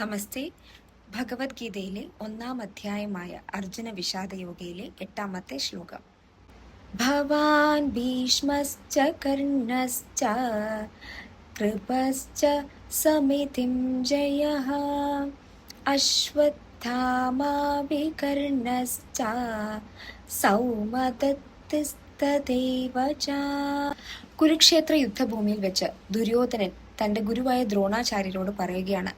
നമസ്തേ. ഭഗവത്ഗീതയിലെ 1-ാം അധ്യായമായ അർജുന വിഷാദയോഗയിലെ 8-ാമത്തെ ശ്ലോകം. ഭവാൻ ഭീഷ്മശ്ച കർണശ്ച കൃപശ്ച സമിതിം ജയഃ അശ്വത്ഥാമാ വികർണശ്ച സൗമദത്തസ്തദൈവ ച. കുരുക്ഷേത്ര യുദ്ധഭൂമിയിൽ വെച്ച് ദുര്യോധനൻ തന്റെ ഗുരുവായ ദ്രോണാചാര്യരോട് പറയുകയാണ്,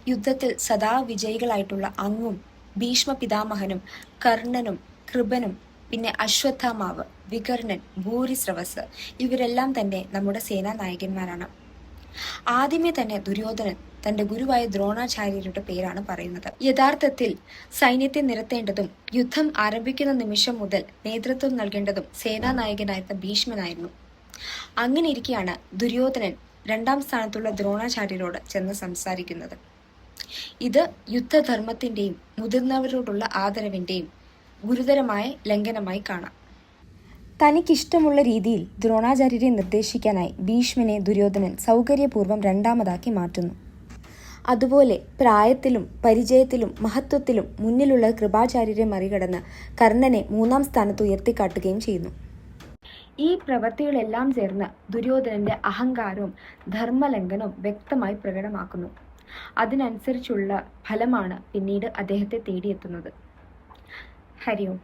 യുദ്ധത്തിൽ സദാ വിജയികളായിട്ടുള്ള അങ്ങും ഭീഷ്മ പിതാമഹനും കർണനും കൃപനും പിന്നെ അശ്വത്ഥാമാവ്, വികർണൻ, ഭൂരിശ്രവസ് ഇവരെല്ലാം തന്നെ നമ്മുടെ സേനാ നായകന്മാരാണ്. ആദ്യമേ തന്നെ ദുര്യോധനൻ തന്റെ ഗുരുവായ ദ്രോണാചാര്യരുടെ പേരാണ് പറയുന്നത്. യഥാർത്ഥത്തിൽ സൈന്യത്തെ നിരത്തേണ്ടതും യുദ്ധം ആരംഭിക്കുന്ന നിമിഷം മുതൽ നേതൃത്വം നൽകേണ്ടതും സേനാനായകനായിരുന്ന ഭീഷ്മനായിരുന്നു. അങ്ങനെ ഇരിക്കെയാണ് ദുര്യോധനൻ 2-ാം സ്ഥാനത്തുള്ള ദ്രോണാചാര്യരോട് ചെന്ന് സംസാരിക്കുന്നത്. ഇത് യുദ്ധധർമ്മത്തിന്റെയും മുതിർന്നവരോടുള്ള ആദരവിന്റെയും ഗുരുതരമായ ലംഘനമായി കാണാം. തനിക്കിഷ്ടമുള്ള രീതിയിൽ ദ്രോണാചാര്യരെ നിർദ്ദേശിക്കാനായി ഭീഷ്മനെ ദുര്യോധനൻ സൗകര്യപൂർവ്വം 2-ാമതാക്കി മാറ്റുന്നു. അതുപോലെ പ്രായത്തിലും പരിചയത്തിലും മഹത്വത്തിലും മുന്നിലുള്ള കൃപാചാര്യരെ മറികടന്ന് കർണനെ 3-ാം സ്ഥാനത്ത് ഉയർത്തിക്കാട്ടുകയും ചെയ്യുന്നു. ഈ പ്രവൃത്തികളെല്ലാം ചേർന്ന് ദുര്യോധനന്റെ അഹങ്കാരവും ധർമ്മലംഘനവും വ്യക്തമായി പ്രകടമാക്കുന്നു. അതിനനുസരിച്ചുള്ള ഫലമാണ് പിന്നീട് അദ്ദേഹത്തെ തേടിയെത്തുന്നത്. ഹരി ഓം.